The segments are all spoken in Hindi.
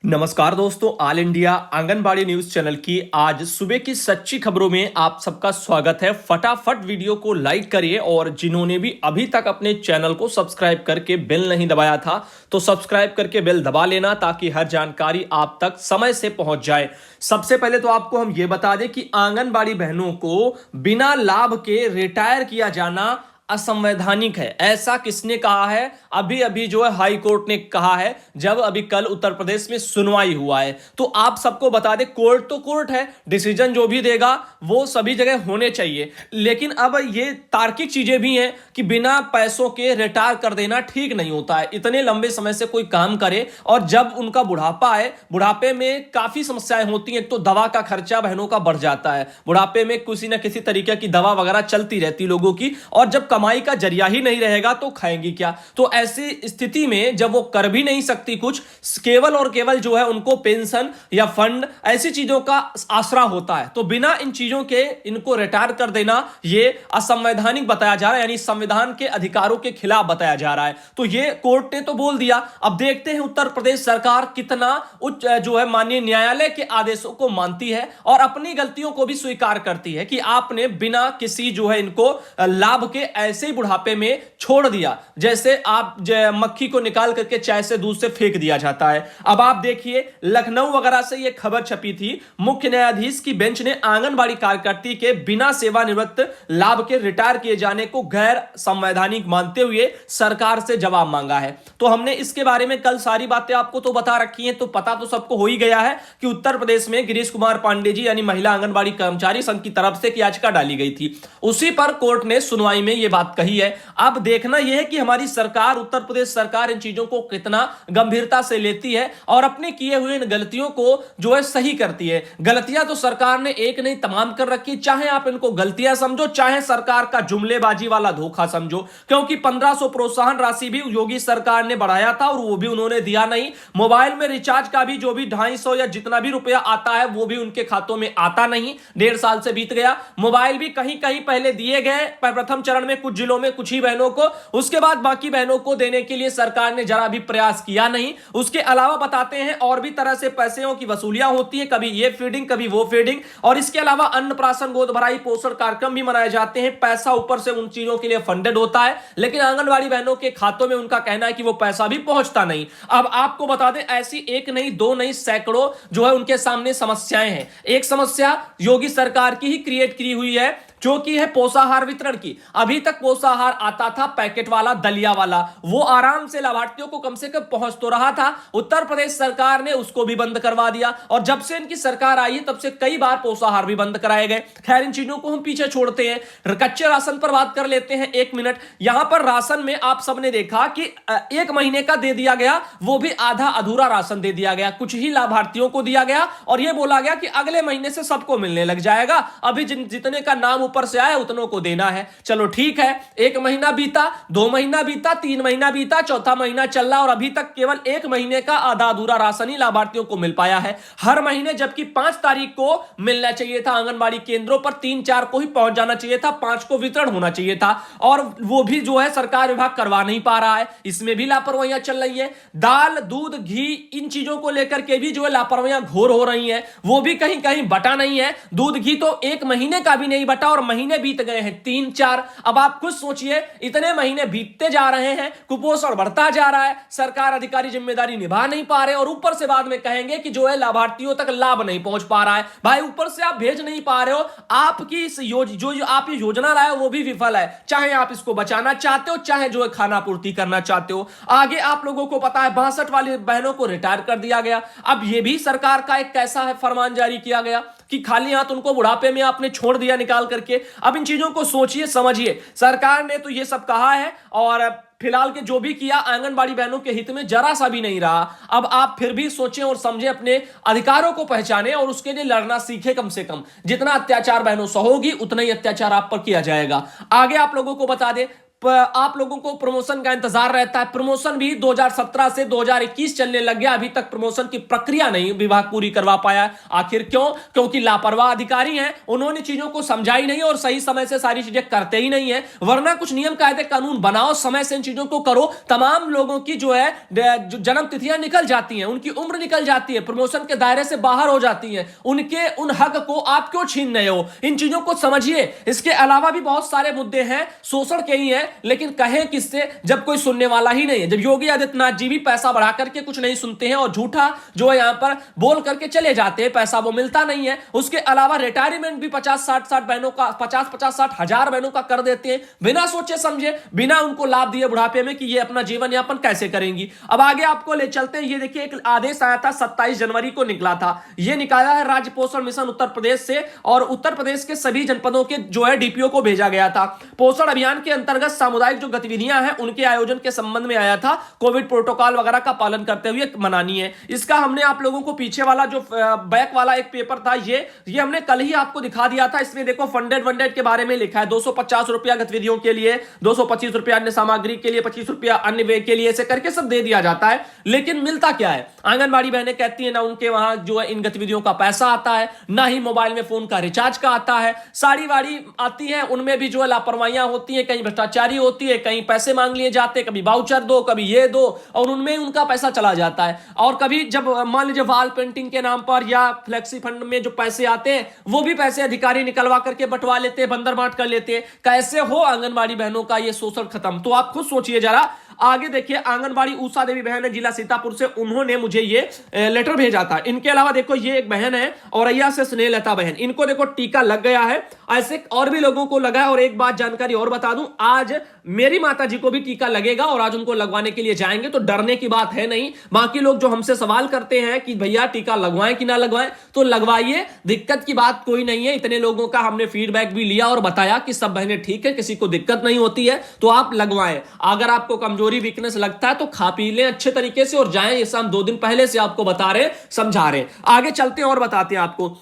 नमस्कार दोस्तों, all India anganwadi news channel की आज सुबह की सच्ची खबरों में आप सबका स्वागत है। फटाफट वीडियो को लाइक करिए और जिन्होंने भी अभी तक अपने चैनल को सब्सक्राइब करके बेल नहीं दबाया था तो सब्सक्राइब करके बेल दबा लेना ताकि हर जानकारी आप तक समय से पहुंच जाए। सबसे पहले तो आपको हम ये बता दें कि आंगनबाड़ी बहनों को बिना लाभ के रिटायर किया जाना असंवैधानिक है। ऐसा किसने कहा है? अभी अभी जो है हाई कोर्ट ने कहा है, जब अभी कल उत्तर प्रदेश में सुनवाई हुआ है। तो आप सबको बता दें, कोर्ट तो कोर्ट है, डिसीजन जो भी देगा वो सभी जगह होने चाहिए। लेकिन अब ये तार्किक चीजें भी हैं कि बिना पैसों के रिटायर कर देना ठीक नहीं होता है। इतने लंबे समय से कोई काम करे और जब उनका बुढ़ापा आए, बुढ़ापे में काफी समस्याएं होती हैं। एक तो दवा का खर्चा बहनों का बढ़ जाता है, बुढ़ापे में किसी ना किसी तरीके की दवा वगैरह चलती रहती लोगों की, और जब कमाई का जरिया ही नहीं रहेगा तो खाएंगी क्या? तो ऐसी स्थिति में जब वो कर भी नहीं सकती कुछ, केवल और केवल जो है उनको पेंशन या फंड ऐसी चीजों का आसरा होता है। तो बिना इन चीजों के इनको रिटायर कर देना ये असंवैधानिक बताया जा रहा है, यानी संविधान के अधिकारों के खिलाफ बताया जा रहा है। तो ये कोर्ट ने तो बोल दिया। अब देखते हैं उत्तर प्रदेश सरकार कितना उच्च जो है माननीय न्यायालय के आदेशों को मानती है और अपनी गलतियों को भी स्वीकार करती है कि आपने बिना किसी जो है इनको लाभ के ऐसे ही बुढ़ापे में छोड़ दिया, जैसे आप मक्खी को निकाल करके चाय से दूध से फेंक दिया जाता है। अब आप देखिए, लखनऊ वगैरह से यह खबर छपी थी। मुख्य न्यायाधीश की बेंच ने आंगनबाड़ी कार्यकर्ती के बिना सेवानिवृत्त लाभ के रिटायर किए जाने को गैर संवैधानिक मानते हुए सरकार से जवाब मांगा है। तो हमने इसके बारे में कल सारी बातें आपको तो बता रखी हैं, तो पता तो सबको हो ही गया है कि उत्तर प्रदेश में गिरीश कुमार पांडे जी यानी महिला आंगनबाड़ी कर्मचारी संघ की तरफ से याचिका डाली गई थी। उसी पर कोर्ट ने सुनवाई में यह बात कही है। अब देखना यह है कि हमारी सरकार, उत्तर प्रदेश सरकार, इन चीजों को कितना गंभीरता से लेती है और अपने किए हुए इन गलतियों को जो है सही करती है। गलतियां तो सरकार ने एक नहीं तमाम कर रखी, चाहे आप इनको गलतियां समझो, चाहे सरकार का जुमलेबाजी वाला धोखा समझो। क्योंकि 1500 प्रोत्साहन राशि भी योगी सरकार ने बढ़ाया था और वो भी उन्होंने दिया नहीं। मोबाइल में रिचार्ज का भी जो भी 250 या जितना भी रुपया आता है वो भी उनके खातों में आता नहीं। 1.5 साल से बीत गया। मोबाइल भी कहीं कहीं पहले दिए गए, प्रथम चरण में कुछ जिलों में कुछ ही बहनों को, उसके बाद बाकी बहनों को देने के लिए सरकार ने जरा भी प्रयास किया नहीं। उसके अलावा बताते हैं और भी तरह से पैसों की वसूलियां होती है, कभी ये फीडिंग कभी वो फीडिंग, और इसके अलावा अन्नप्राशन गोद भराई पोषण कार्यक्रम भी मनाए जाते हैं। पैसा ऊपर से उन चीजों के लिए फंडेड होता है, लेकिन आंगनबाड़ी बहनों के खातों में उनका कहना है कि वो पैसा भी पहुंचता नहीं। अब आपको बता दें, ऐसी एक नहीं दो नहीं सैकड़ों जो है उनके सामने समस्याएं हैं। एक समस्या योगी सरकार की ही क्रिएट की हुई है, जो कि है पोषाहार वितरण की। अभी तक पोषाहार आता था पैकेट वाला, दलिया वाला, वो आराम से लाभार्थियों को कम से कम पहुंच तो रहा था। उत्तर प्रदेश सरकार ने उसको भी बंद करवा दिया और जब से इनकी सरकार आई है तब से कई बार पोषाहार भी बंद कराए गए। खैर, इन चीजों को हम पीछे छोड़ते हैं, कच्चे राशन पर बात कर लेते हैं 1 मिनट। यहां पर राशन में आप सबने देखा कि 1 महीने का दे दिया गया, वो भी आधा अधूरा राशन दे दिया गया, कुछ ही लाभार्थियों को दिया गया और यह बोला गया कि अगले महीने से सबको मिलने लग जाएगा। अभी जितने का नाम ऊपर से आया उतनों को देना है। चलो ठीक है, 1 महीना बीता, 2 महीना बीता, 3 महीना बीता, चौथा महीना चल रहा और अभी तक केवल 1 महीने का आधा अधूरा राशन ही लाभार्थियों को मिल पाया है हर महीने, जबकि 5 तारीख को मिलना चाहिए था आंगनबाड़ी केंद्रों पर, 3-4 को ही पहुंच जाना चाहिए था, 5 को वितरण होना चाहिए था और वो भी जो है सरकार विभाग करवा नहीं पा रहा है। इसमें भी लापरवाहियां चल रही है। दाल, दूध, घी, इन चीजों को लेकर के भी जो है लापरवाहियां घोर हो रही है, वो भी कहीं कहीं बटा नहीं है। दूध घी तो 1 महीने का भी नहीं बटा और महीने बीत गए हैं 3-4। अब आप खुद सोचिए, इतने महीने बीतते जा रहे हैं, कुपोषण बढ़ता जा रहा है, सरकार अधिकारी जिम्मेदारी निभा नहीं पा रहे और ऊपर से बाद में कहेंगे कि जो है लाभार्थियों तक लाभ नहीं पहुंच पा रहा है। भाई, ऊपर से आप भेज नहीं पा रहे हो, आपकी इस जो आप ये योजना लाए हो वो भी विफल है। चाहे आप इसको बचाना चाहते हो, चाहे जो है खाना पूर्ति करना चाहते हो। आगे आप लोगों को पता है 62 वाली बहनों को रिटायर कर दिया गया। अब ये भी सरकार का एक कैसा है फरमान जारी किया गया कि खाली हाथ उनको बुढ़ापे में आपने छोड़ दिया निकाल करके। अब इन चीजों को सोचिए, समझिए। सरकार ने तो ये सब कहा है और फिलहाल के जो भी किया आंगनबाड़ी बहनों के हित में जरा सा भी नहीं रहा। अब आप फिर भी सोचें और समझें, अपने अधिकारों को पहचानें और उसके लिए लड़ना सीखें। कम से कम जितना अत्याचार बहनों से होगी उतना ही अत्याचार आप पर किया जाएगा। आगे आप लोगों को बता दें, आप लोगों को प्रमोशन का इंतजार रहता है। प्रमोशन भी 2017 से 2021 चलने लग गया, अभी तक प्रमोशन की प्रक्रिया नहीं विभाग पूरी करवा पाया। आखिर क्यों? क्योंकि लापरवाह अधिकारी हैं, उन्होंने चीजों को समझा ही नहीं और सही समय से सारी चीजें करते ही नहीं है। वरना कुछ नियम कायदे कानून बनाओ, समय से इन चीजों को करो, तमाम लोगों की जो है जन्म तिथियां निकल जाती हैं, उनकी उम्र निकल जाती है, प्रमोशन के दायरे से बाहर हो जाती है, उनके उन हक को आप क्यों छीन रहे हो? इन चीजों को समझिए। इसके अलावा भी बहुत सारे मुद्दे हैं, शोषण के ही हैं, लेकिन कहें किससे जब कोई सुनने वाला ही नहीं है। जब योगी आदित्यनाथ जी भी पैसा बढ़ा करके कुछ नहीं सुनते हैं और झूठा जो है यहां पर बोल करके चले जाते हैं, पैसा वो मिलता नहीं है। उसके अलावा रिटायरमेंट भी 50-60 बहनों का 50-60 हजार बहनों का कर देते हैं, बिना सोचे समझे, बिना उनको लाभ दिए बुढ़ापे में कि ये अपना जीवन यापन कैसे करेंगी। अब आगे आपको ले चलते हैं। ये देखिए एक आदेश आया था 27 जनवरी को निकला था। ये निकाला है राज्य पोषण मिशन उत्तर प्रदेश से और उत्तर प्रदेश के सभी जनपदों के जो है डीपीओ को भेजा गया था। पोषण अभियान के अंतर्गत सामुदायिक जो गतिविधियां हैं उनके आयोजन के संबंध में आया था। कोविड प्रोटोकॉल वगैरह का पालन करते हुए मनानी है। इसका हमने आप लोगों को पीछे वाला जो बैक वाला एक पेपर था ये हमने कल ही आपको दिखा दिया था। इसमें देखो फंडेड वंडेड के बारे में लिखा है। 250 रुपया गतिविधियों के लिए, 225 रुपया अन्य सामग्री के लिए, 25 रुपया अन्य व्यय के लिए, ऐसे करके सब दे दिया जाता है। लेकिन मिलता क्या है? आंगनबाड़ी बहनें कहती है ना उनके वहां जो है इन गतिविधियों का पैसा आता है, ना ही मोबाइल में फोन का रिचार्ज का आता है। साड़ी वाड़ी आती है, उनमें भी जो है लापरवाहियां होती है, कहीं भ्रष्टाचारी होती है, कहीं पैसे मांग लिए जाते, कभी वाउचर दो, कभी ये दो, और उनमें उनका पैसा चला जाता है। और कभी जब मान लीजिए वॉल पेंटिंग के नाम पर या फ्लेक्सी फंड में जो पैसे आते हैं वो भी पैसे अधिकारी निकलवा करके बंटवा लेते हैं, बंदर बांट कर लेते हैं। कैसे हो आंगनबाड़ी बहनों का ये शोषण खत्म? तो आप खुद सोचिए जरा। आगे देखिए, आंगनबाड़ी उषा देवी बहन है जिला सीतापुर से, उन्होंने मुझे ये लेटर भेजा था। इनके अलावा देखो ये एक बहन है औरैया से स्नेहलता बहन, इनको देखो टीका लग गया है। ऐसे और भी लोगों को लगा है। और एक बात जानकारी और बता दूं, आज मेरी माता जी को भी टीका लगेगा और आज उनको लगवाने के लिए जाएंगे, तो डरने की बात है नहीं। बाकी लोग जो हमसे सवाल करते हैं कि भैया टीका लगवाएं कि ना लगवाएं, तो लगवाइए, दिक्कत की बात कोई नहीं है। इतने लोगों का हमने फीडबैक भी लिया और बताया कि सब बहनें ठीक है, किसी को दिक्कत नहीं होती है, तो आप लगवाएं। अगर आपको कमजोरी वीकनेस लगता है तो खा पी लें अच्छे तरीके से और जाएं। जैसा हम 2 दिन पहले से आपको बता रहे, समझा रहे। आगे चलते हैं और बताते हैं आपको।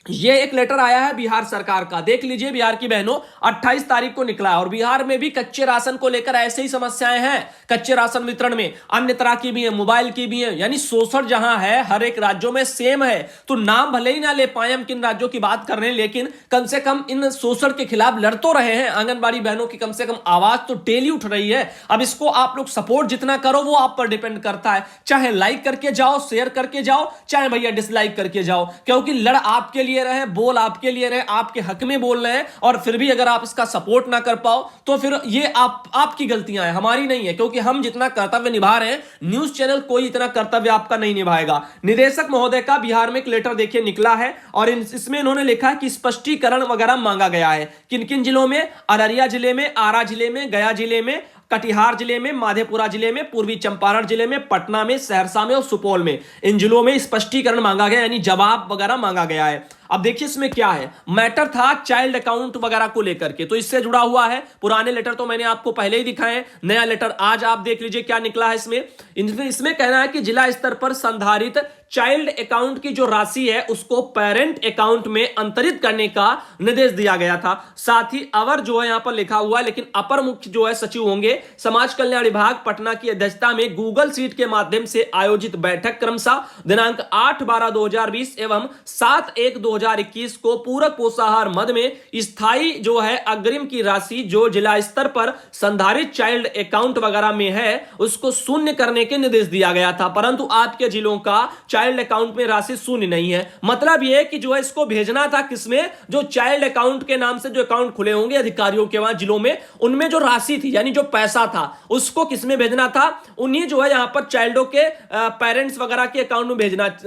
ये एक लेटर आया है बिहार सरकार का, देख लीजिए बिहार की बहनों, 28 तारीख को निकला है। और बिहार में भी कच्चे राशन को लेकर ऐसे ही समस्याएं हैं। कच्चे राशन वितरण में अन्य तरह की भी है, मोबाइल की भी है, यानी शोषण जहां है हर एक राज्यों में सेम है। तो नाम भले ही ना ले पाए हम किन राज्यों की बात कर रहे हैं, लेकिन कम से कम इन शोषण के खिलाफ लड़ तो रहे हैं। आंगनबाड़ी बहनों की कम से कम आवाज तो डेली उठ रही है। अब इसको आप लोग सपोर्ट जितना करो वो आप पर डिपेंड करता है। चाहे लाइक करके जाओ, शेयर करके जाओ, चाहे भैया डिसलाइक करके जाओ, क्योंकि लड़ आपके लिए रहे, बोल आपके लिए रहे, आपके हक में बोल रहे हैं। और फिर भी अगर आप इसका सपोर्ट ना कर पाओ तो फिर ये आपकी गलतियां हैं, हमारी नहीं है। क्योंकि हम जितना कर्तव्य निभा रहे हैं, न्यूज चैनल कोई इतना कर्तव्य आपका नहीं निभाएगा। निदेशक महोदय का बिहार में एक लेटर देखिए निकला है और इसमें इन्होंने लिखा है कि स्पष्टीकरण वगैरह मांगा गया है। किन किन जिलों में? अररिया जिले में, आरा जिले में, गया जिले में, कटिहार जिले में, माधेपुरा जिले में, पूर्वी चंपारण जिले में, पटना में, सहरसा में और सुपौल में। इन जिलों में स्पष्टीकरण मांगा गया, यानी जवाब वगैरह मांगा गया है। अब देखिए इसमें क्या है, मैटर था चाइल्ड अकाउंट वगैरह को लेकर के, तो इससे जुड़ा हुआ है। पुराने लेटर तो मैंने आपको पहले ही दिखाए, नया लेटर आज आप देख लीजिए क्या निकला है इसमें कहना है कि जिला स्तर पर संधारित चाइल्ड अकाउंट की जो राशि है उसको पेरेंट अकाउंट में अंतरित करने का निर्देश दिया गया था। साथ ही अवर जो है यहां पर लिखा हुआ है, लेकिन अपर मुख्य जो है सचिव होंगे समाज कल्याण विभाग पटना की अध्यक्षता में गूगल सीट के माध्यम से आयोजित बैठक क्रमशः दिनांक 8/12/2020 एवं 7/1/2021 को पूरक पोषाहार मद में स्थायी जो है अग्रिम की राशि जो जिला स्तर पर संधारित चाइल्ड अकाउंट वगैरह में है उसको शून्य करने के निर्देश दिया गया था। परंतु आपके जिलों का चाइल्ड अकाउंट में राशि शून्य नहीं है। मतलब यह कि जो है इसको भेजना था किसमें? जो चाइल्ड अकाउंट के नाम से जो अकाउंट खुले होंगे अधिकारियों के वहां जिलों में, उनमें जो राशि थी यानी जो पैसा था उसको किसमें भेजना था? उन्हीं जो है यहां पर चाइल्डों के पेरेंट्स वगैरह के अकाउंट में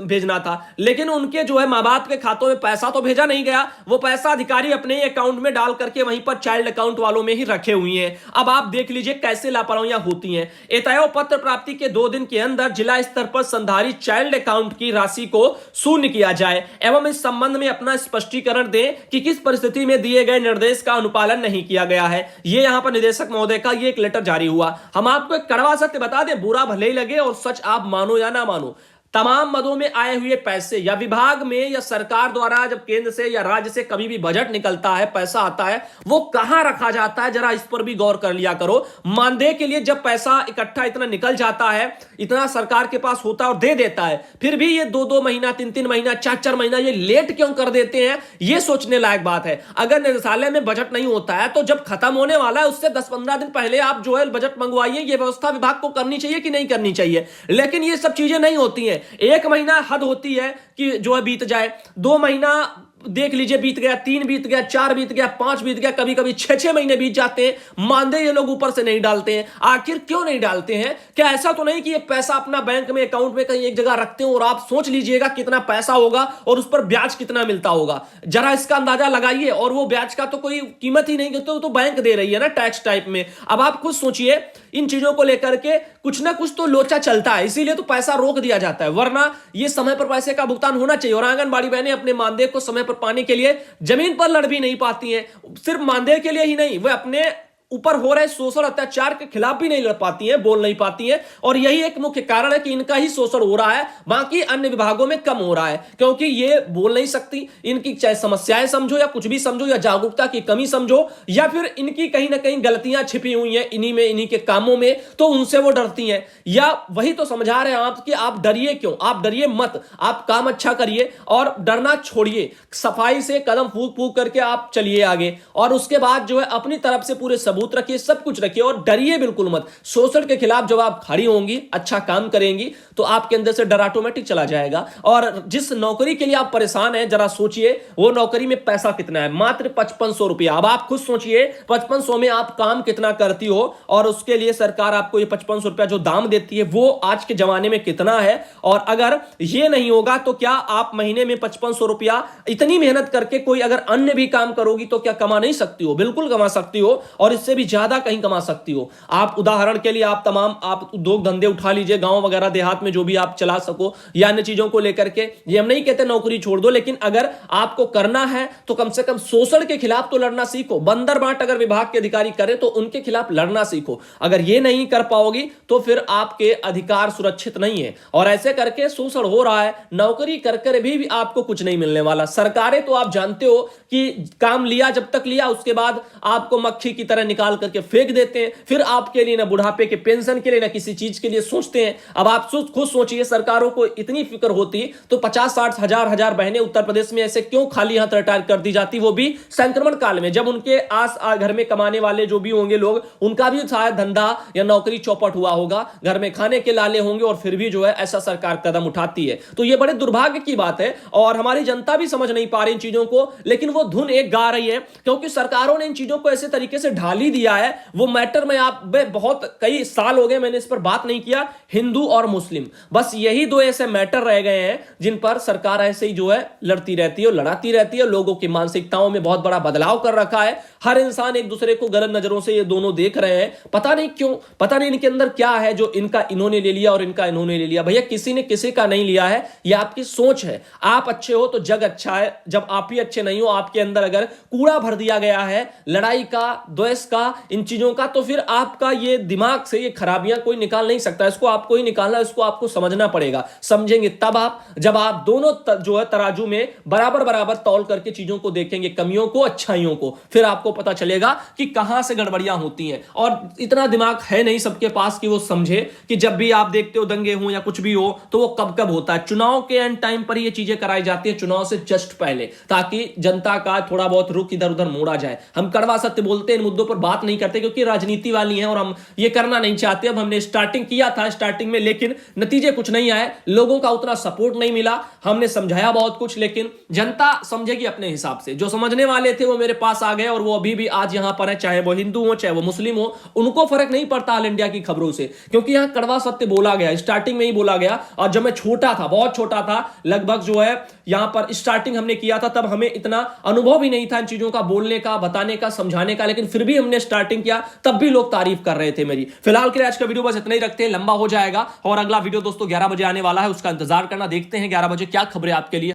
भेजना था। लेकिन उनके जो है मां बाप के खातों में पैसा तो भेजा नहीं गया, वो पैसा अधिकारी अपने अकाउंट में डाल करके वहीं पर चाइल्ड अकाउंट वालों में ही रखे हुए हैं। अब आप देख लीजिए कैसे लापरवाहियां होती हैं। एतयो पत्र प्राप्ति के 2 दिन के अंदर जिला स्तर पर संधारित चाइल्ड अकाउंट की राशि को शून्य किया जाए एवं इस संबंध में अपना स्पष्टीकरण दें कि किस परिस्थिति में दिए गए निर्देश का अनुपालन नहीं किया गया है। यह यहां पर निदेशक महोदय का यह एक लेटर जारी हुआ। हम आपको एक कड़वा सत्य बता दें, बुरा भले ही लगे और सच आप मानो या ना मानो, तमाम मदों में आए हुए पैसे या विभाग में या सरकार द्वारा जब केंद्र से या राज्य से कभी भी बजट निकलता है, पैसा आता है, वो कहां रखा जाता है, जरा इस पर भी गौर कर लिया करो। मानदेय के लिए जब पैसा इकट्ठा इतना निकल जाता है, इतना सरकार के पास होता है और दे देता है, फिर भी ये 2-2 महीना, 3-3 महीना, 4-4 महीना ये लेट क्यों कर देते हैं, ये सोचने लायक बात है। अगर निदेशालय में बजट नहीं होता है तो जब खत्म होने वाला है उससे 10-15 दिन पहले आप जो है बजट मंगवाइए। ये व्यवस्था विभाग को करनी चाहिए कि नहीं करनी चाहिए, लेकिन ये सब चीजें नहीं होती हैं। 1 महीना हद होती है कि जो है बीत जाए, 2 महीना देख लीजिए बीत गया, 3 बीत गया, 4 बीत गया, 5 बीत गया, कभी कभी 6-6 महीने बीत जाते हैं। मानदेय ये लोग ऊपर से नहीं डालते हैं। आखिर क्यों नहीं डालते हैं? क्या ऐसा तो नहीं कि ये पैसा अपना बैंक में, अकाउंट में कहीं एक जगह रखते हो और आप सोच लीजिएगा कितना पैसा होगा और उस पर ब्याज कितना मिलता होगा, जरा इसका अंदाजा लगाइए। और वो ब्याज का तो कोई कीमत ही नहीं, तो बैंक दे रही है ना टैक्स टाइप में। अब आप खुद सोचिए, इन चीजों को लेकर के कुछ ना कुछ तो लोचा चलता है, इसीलिए तो पैसा रोक दिया जाता है, वरना ये समय पर पैसे का भुगतान होना चाहिए। और आंगनबाड़ी बहनें अपने मानदेय को समय पर पाने के लिए जमीन पर लड़ भी नहीं पाती हैं। सिर्फ मानदेय के लिए ही नहीं, वे अपने ऊपर हो रहे शोषण अत्याचार के खिलाफ भी नहीं लड़ पाती हैं, बोल नहीं पाती हैं। और यही एक मुख्य कारण है कि इनका ही शोषण हो रहा है, बाकी अन्य विभागों में कम हो रहा है, क्योंकि ये बोल नहीं सकती। इनकी चाहे समस्याएं समझो या कुछ भी समझो, या जागरूकता की कमी समझो, या फिर इनकी कहीं ना कहीं गलतियां छिपी हुई हैं इन्हीं में, इन्हीं के कामों में, तो उनसे वो डरती हैं। या वही तो समझा रहे हैं आप कि आप डरिए क्यों, आप डरिए मत, आप काम अच्छा करिए और डरना छोड़िए। सफाई से कदम फूंक फूंक करके आप चलिए आगे, और उसके बाद जो है अपनी तरफ से पूरे सबूत रखिए, सब कुछ रखिए और डरिए बिल्कुल मत। शोषण के खिलाफ जब आप खड़ी होंगी, अच्छा काम करेंगी, तो आपके अंदर से डर ऑटोमेटिक चला जाएगा। और जिस नौकरी के लिए आप परेशान हैं, जरा सोचिए वो नौकरी में पैसा कितना है, मात्र 5500 रुपया। अब आप खुद सोचिए 5500 में आप काम कितना करती हो, और उसके लिए सरकार आपको ये 5500 रुपया जो दाम देती है वो आज के जमाने में कितना है। और अगर ये नहीं होगा तो क्या आप महीने में 5500 रुपया इतनी मेहनत करके कोई अगर अन्य भी काम करोगी तो क्या कमा नहीं सकती हो? बिल्कुल कमा सकती हो, और इससे भी ज्यादा कहीं कमा सकती हो। आप उदाहरण के लिए आप उद्योग धंधे उठा लीजिए, गांव वगैरह देहात में जो भी आप चला सको, या अन्य चीजों को लेकर के। ये हम नहीं कहते नौकरी छोड़ दो, लेकिन अगर आपको करना है तो कम से कम शोषण के खिलाफ तो लड़ना सीखो। बंदर बांट अगर विभाग के अधिकारी करें तो उनके खिलाफ लड़ना सीखो। अगर ये नहीं कर पाओगी तो फिर आपके अधिकार सुरक्षित नहीं है, और ऐसे करके शोषण हो रहा है। नौकरी कर कर भी आपको कुछ नहीं मिलने वाला। सरकारें तो आप जानते हो कि काम लिया, जब तक लिया उसके बाद आपको मक्खी की तरह निकाल करके फेंक देते हैं। फिर आपके लिए ना बुढ़ापे के पेंशन के लिए ना किसी चीज के लिए सोचते हैं। अब आप खुद सोचिए, सरकारों को इतनी फिक्र होती तो 50-60 हजार बहनें उत्तर प्रदेश में ऐसे क्यों खाली हाथ रिटायर कर दी जाती, वो भी संक्रमण काल में, जब उनके आस घर में कमाने वाले जो भी होंगे लोग, उनका भी शायद धंधा या नौकरी चौपट हुआ होगा, घर में खाने के लाले होंगे, और फिर भी जो है ऐसा सरकार कदम उठाती है। तो ये बड़े दुर्भाग्य की बात है, और हमारी जनता भी समझ नहीं पा रही इन चीजों को, लेकिन वो धुन एक गा रही है, क्योंकि सरकारों ने इन चीजों को ऐसे तरीके से ढाल ही दिया है। वो मैटर में आप बहुत कई साल हो गए मैंने इस पर बात नहीं किया, हिंदू और मुस्लिम, बस यही दो ऐसे मैटर रह गए हैं जिन पर सरकार ऐसे ही जो है लड़ती रहती है और लड़ाती रहती है। लोगों की मानसिकताओं में बहुत बड़ा बदलाव कर रखा है। हर इंसान एक दूसरे को गलत नजरों से ये दोनों देख रहे हैं, पता नहीं क्यों, पता नहीं इनके अंदर क्या है जो इनका इन्होंने ले लिया और इनका इन्होंने ले लिया। भैया किसी ने किसी का नहीं लिया है, ये आपकी सोच है। आप अच्छे हो तो जग अच्छा है, जब आप ही अच्छे नहीं हो, आपके अंदर अगर कूड़ा भर दिया गया है लड़ाई का, द्वेष का, इन चीजों का, तो फिर आपका ये दिमाग से ये खराबियां कोई निकाल नहीं सकता। इसको आपको ही निकालना, इसको आपको समझना पड़ेगा। समझेंगे तब आप, जब आप दोनों जो है तराजू में बराबर बराबर तौल करके चीजों को देखेंगे, कमियों को, अच्छाइयों को, फिर आपको पता चलेगा कि कहां से गड़बड़ियां होती हैं। और इतना दिमाग है नहीं सबके पास कि वो समझे कि जब भी आप देखते हो दंगे हो या कुछ भी हो तो वो कब कब होता है। चुनाव के एंड टाइम पर ये चीजें कराई जाती है, चुनाव से जस्ट पहले, ताकि जनता का थोड़ा बहुत रुख इधर उधर मोड़ा जाए। हम कड़वा सत्य बोलते हैं, इन मुद्दों पर बात नहीं करते क्योंकि राजनीति वाली है और हम ये करना नहीं चाहते। अब हमने स्टार्टिंग किया था स्टार्टिंग में, लेकिन नतीजे कुछ नहीं आए, लोगों का उतना सपोर्ट नहीं मिला। हमने समझाया बहुत कुछ, लेकिन जनता समझेगी अपने हिसाब से। जो समझने वाले थे वो मेरे पास आ गए और वो अभी भी आज यहां पर है, चाहे वो हिंदू हो चाहे वो मुस्लिम हो, उनको फर्क नहीं पड़ता ऑल इंडिया की खबरों से, क्योंकि यहां कड़वा सत्य बोला गया, स्टार्टिंग में ही बोला गया। और जब मैं छोटा था, बहुत छोटा था, लगभग जो है यहां पर स्टार्टिंग हमने किया था, तब हमें इतना अनुभव भी नहीं था इन चीजों का, बोलने का, बताने का, समझाने का, लेकिन फिर भी हमने स्टार्टिंग किया, तब भी लोग तारीफ कर रहे थे मेरी। फिलहाल के लिए आज का वीडियो बस इतना ही रखते हैं, लंबा हो जाएगा। और अगला वीडियो दोस्तों 11 बजे आने वाला है, उसका इंतजार करना। देखते हैं 11 बजे क्या खबरें आपके लिए।